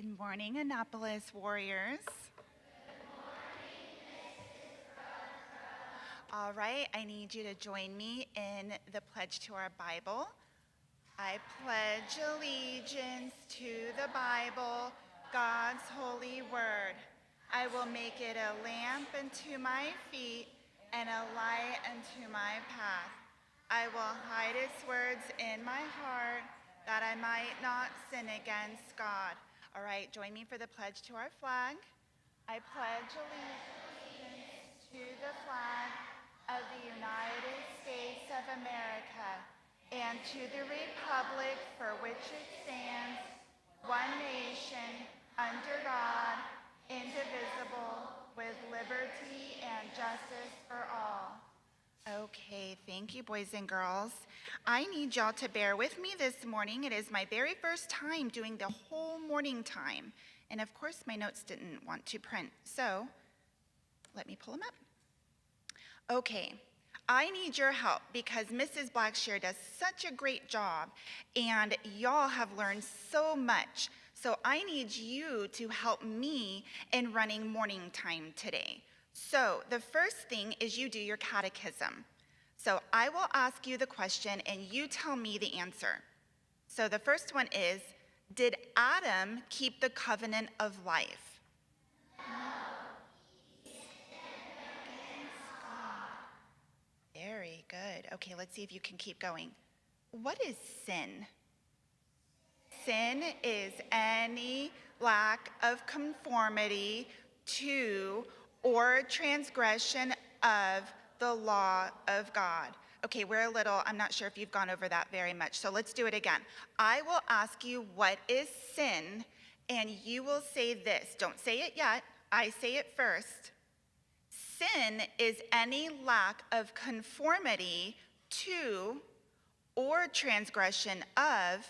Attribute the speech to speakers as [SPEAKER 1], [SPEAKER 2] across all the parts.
[SPEAKER 1] Good morning, Annapolis warriors. All right, I need you to join me in the pledge to our Bible. I pledge allegiance to the Bible, God's holy word. I will make it a lamp unto my feet and a light unto my path. I will hide its words in my heart that I might not sin against God. All right, join me for the pledge to our flag. I pledge allegiance to the flag of the United States of America and to the republic for which it stands, one nation, under God, indivisible, with liberty and justice for all. Okay, thank you, boys and girls. I need y'all to bear with me this morning. It is my very first time doing the whole morning time. And of course, my notes didn't want to print, so let me pull them up. Okay, I need your help because Mrs. Blackshear does such a great job, and y'all have learned so much. So I need you to help me in running morning time today. So the first thing is you do your catechism. So I will ask you the question and you tell me the answer. So the first one is, did Adam keep the covenant of life? No. He sinned against God. Very good. Okay, let's see if you can keep going. What is sin? Sin is any lack of conformity to or transgression of the law of God. Okay, I'm not sure if you've gone over that very much, so let's do it again. I will ask you what is sin, and you will say this. Don't say it yet. I say it first. Sin is any lack of conformity to or transgression of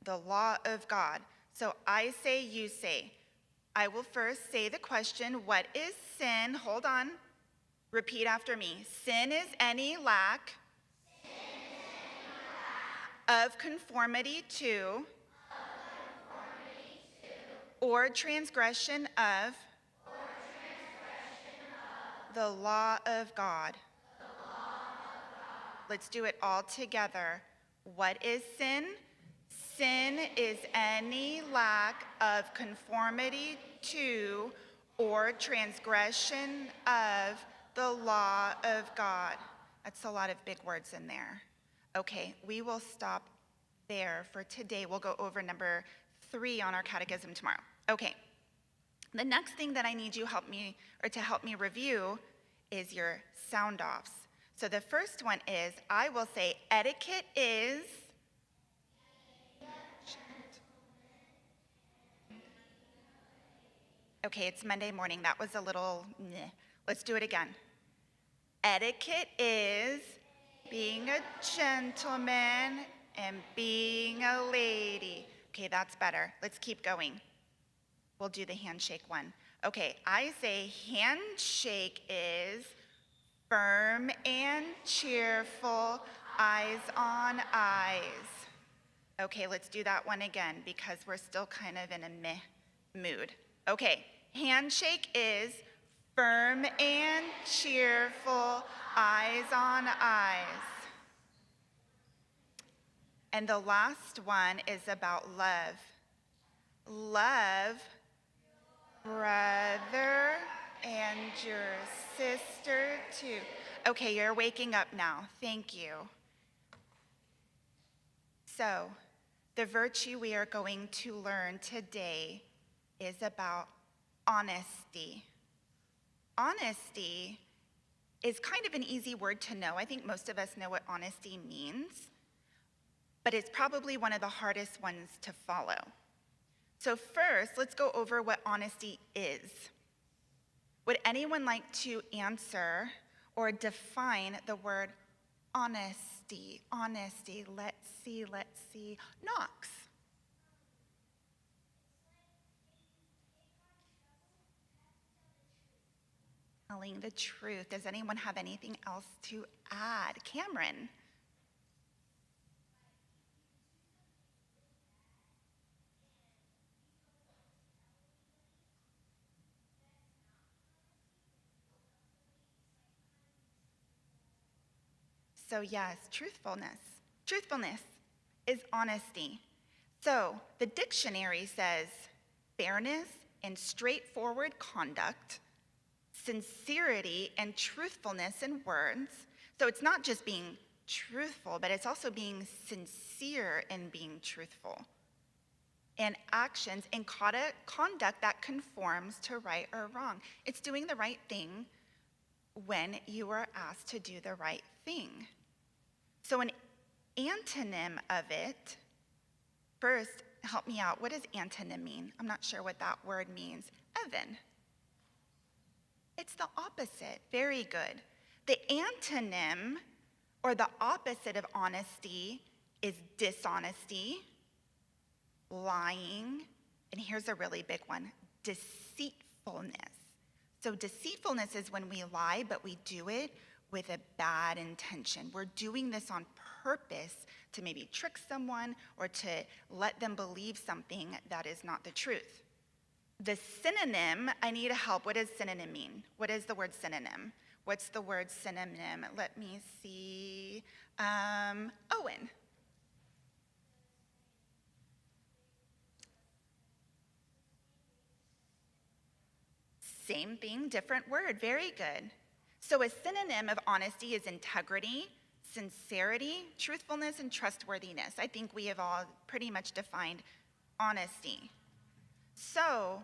[SPEAKER 1] the law of God. So I say, you say. I will first say the question, what is sin? Hold on. Repeat after me. Sin is any lack of conformity to or transgression of the law of God. Let's do it all together. What is sin? Sin is any lack of conformity to or transgression of the law of God. That's a lot of big words in there. Okay, we will stop there for today. We'll go over number 3 on our catechism tomorrow. Okay, the next thing that I need you to help me review is your sound offs. So the first one is, I will say etiquette is. Okay, it's Monday morning. That was a little meh. Let's do it again. Etiquette is being a gentleman and being a lady. Okay, that's better. Let's keep going. We'll do the handshake one. Okay, I say handshake is firm and cheerful, eyes on eyes. Okay, let's do that one again because we're still kind of in a meh mood. Okay, handshake is firm and cheerful, eyes on eyes. And the last one is about love. Love brother and your sister too. Okay, you're waking up now. Thank you. So, the virtue we are going to learn today is about honesty. Honesty is kind of an easy word to know. I think most of us know what honesty means, but it's probably one of the hardest ones to follow. So first, let's go over what honesty is. Would anyone like to answer or define the word honesty? Honesty, let's see. Knox. Telling the truth. Does anyone have anything else to add? Cameron. So yes, truthfulness. Truthfulness is honesty. So the dictionary says fairness and straightforward conduct, sincerity and truthfulness in words. So it's not just being truthful, but it's also being sincere in being truthful. And actions and conduct that conforms to right or wrong. It's doing the right thing when you are asked to do the right thing. So an antonym of it, first, help me out. What does antonym mean? I'm not sure what that word means. Evan. It's the opposite. Very good. The antonym, or the opposite of honesty, is dishonesty, lying, and here's a really big one, deceitfulness. So deceitfulness is when we lie, but we do it with a bad intention. We're doing this on purpose to maybe trick someone or to let them believe something that is not the truth. The synonym, I need help. What does synonym mean? What is the word synonym? What's the word synonym? Let me see. Owen. Same thing, different word. Very good. So a synonym of honesty is integrity, sincerity, truthfulness, and trustworthiness. I think we have all pretty much defined honesty. So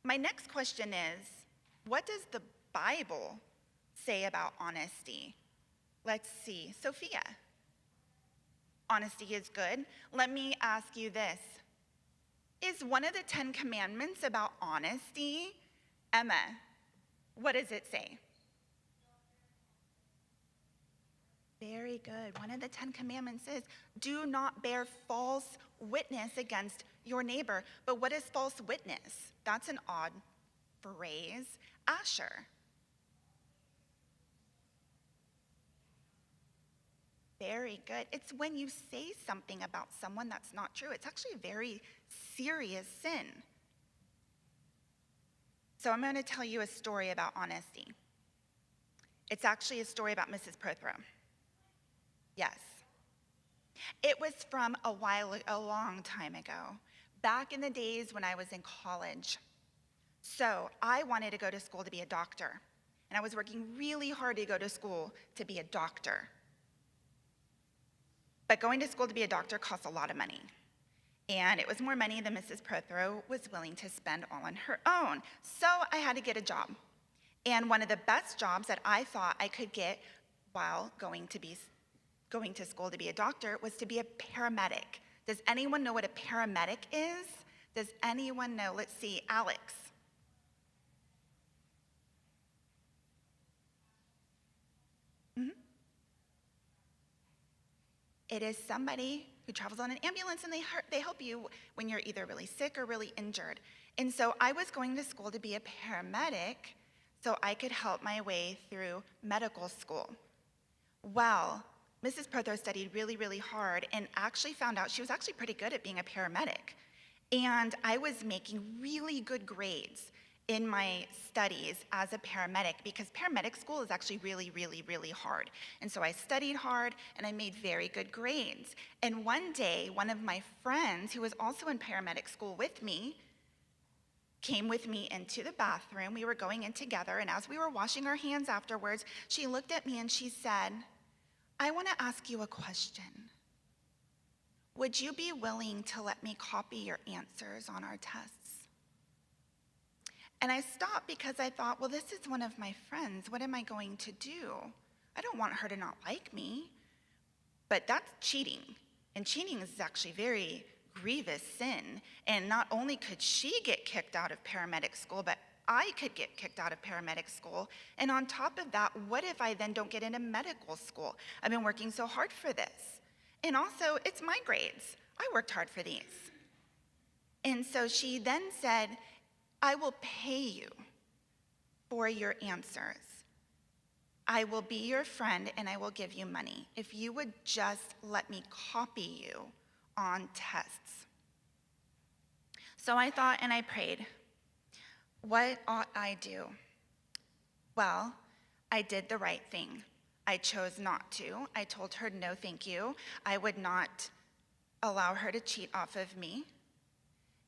[SPEAKER 1] my next question is, what does the Bible say about honesty? Let's see. Sophia. Honesty is good. Let me ask you this. Is one of the 10 Commandments about honesty? Emma, what does it say? Very good. One of the 10 Commandments is, do not bear false witness against your neighbor. But what is false witness? That's an odd phrase. Asher. Very good. It's when you say something about someone that's not true. It's actually a very serious sin. So I'm going to tell you a story about honesty. It's actually a story about Mrs. Prothero. Yes. It was from a long time ago, back in the days when I was in college. So I wanted to go to school to be a doctor, and I was working really hard to go to school to be a doctor. But going to school to be a doctor costs a lot of money. And it was more money than Mrs. Prothero was willing to spend all on her own. So I had to get a job. And one of the best jobs that I thought I could get while going to school to be a doctor was to be a paramedic. Does anyone know what a paramedic is? Does anyone know? Let's see, Alex. It is somebody who travels on an ambulance, and they help you when you're either really sick or really injured. And so I was going to school to be a paramedic so I could help my way through medical school. Well, Mrs. Prothero studied really, really hard and actually found out she was actually pretty good at being a paramedic. And I was making really good grades in my studies as a paramedic, because paramedic school is actually really, really, really hard. And so I studied hard and I made very good grades. And one day, one of my friends who was also in paramedic school with me came with me into the bathroom. We were going in together, and as we were washing our hands afterwards, she looked at me and she said, "I want to ask you a question. Would you be willing to let me copy your answers on our tests?" And I stopped because I thought, well, this is one of my friends. What am I going to do? I don't want her to not like me. But that's cheating. And cheating is actually very grievous sin. And not only could she get kicked out of paramedic school, but I could get kicked out of paramedic school. And on top of that, what if I then don't get into medical school? I've been working so hard for this. And also, it's my grades. I worked hard for these. And so she then said, "I will pay you for your answers. I will be your friend and I will give you money if you would just let me copy you on tests." So I thought and I prayed, what ought I do? Well, I did the right thing. I chose not to. I told her, no, thank you. I would not allow her to cheat off of me.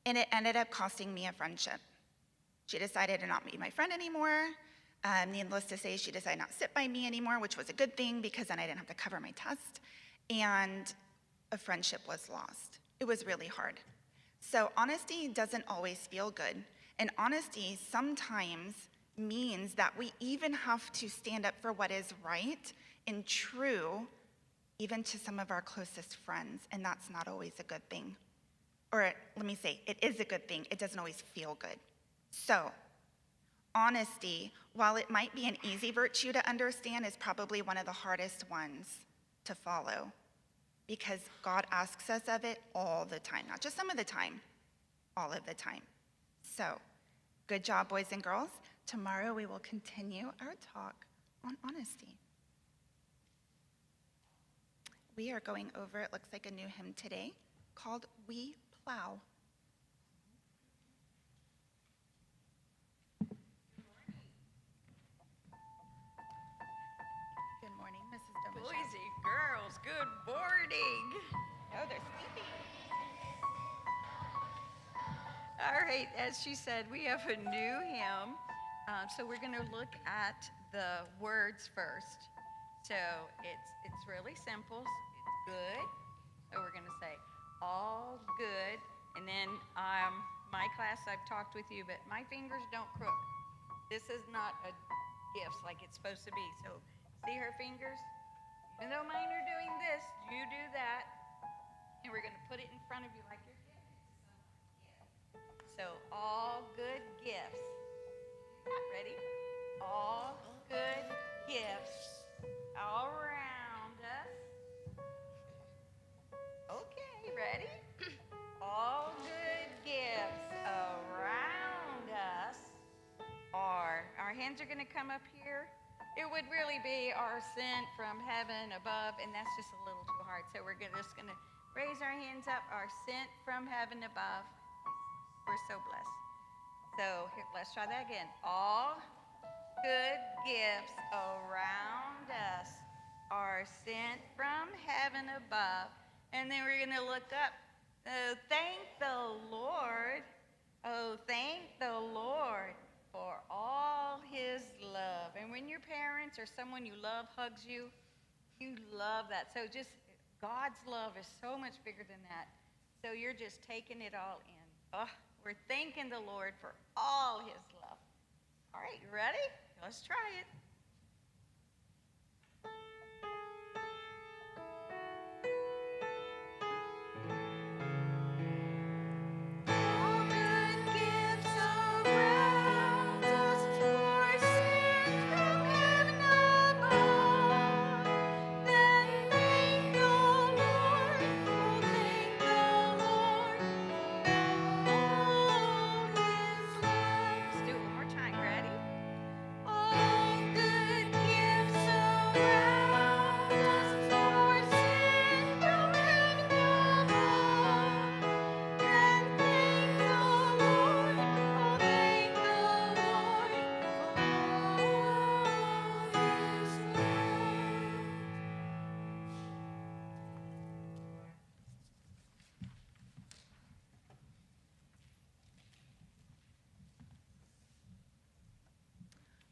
[SPEAKER 1] And it ended up costing me a friendship. She decided to not be my friend anymore. Needless to say, she decided not to sit by me anymore, which was a good thing because then I didn't have to cover my test. And a friendship was lost. It was really hard. So honesty doesn't always feel good. And honesty sometimes means that we even have to stand up for what is right and true, even to some of our closest friends. And that's not always a good thing. Or let me say, it is a good thing. It doesn't always feel good. So honesty, while it might be an easy virtue to understand, is probably one of the hardest ones to follow because God asks us of it all the time, not just some of the time, all of the time. So good job, boys and girls. Tomorrow we will continue our talk on honesty. We are going over, it looks like a new hymn today, called We Plow. Good morning, Mrs. Domichelle.
[SPEAKER 2] Boise girls, good morning.
[SPEAKER 1] Oh, they're sleeping.
[SPEAKER 2] All right, as she said, we have a new hymn. So we're going to look at the words first. So it's really simple. It's good. So we're going to say all good. And then my class, I've talked with you, but my fingers don't crook. This is not a gift like it's supposed to be. So see her fingers? Even though mine are doing this, you do that. And we're going to put it in front of you like you're giving it to someone. So all good gifts. Ready? All good gifts all around us. Okay, ready? All good gifts around us are, our hands are going to come up here. It would really be our sent from heaven above, and that's just a little too hard. So we're just going to raise our hands up, our sent from heaven above. We're so blessed. So here, let's try that again. All good gifts around us are sent from heaven above. And then we're going to look up. Oh, thank the Lord. Oh, thank the Lord for all his love. And when your parents or someone you love hugs you, you love that. So just God's love is so much bigger than that. So you're just taking it all in. Oh, we're thanking the Lord for all his love. All right, you ready? Let's try it.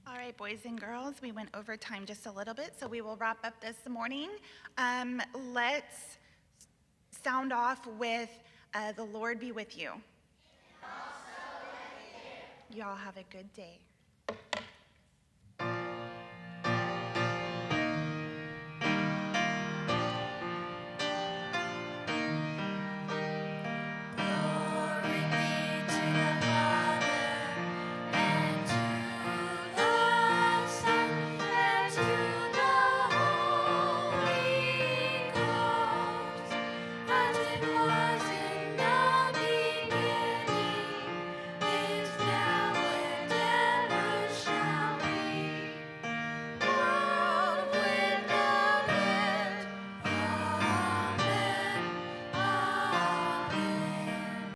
[SPEAKER 1] All right, boys and girls, we went over time just a little bit, so we will wrap up this morning. Let's sound off with the Lord be with you. You all have a good day.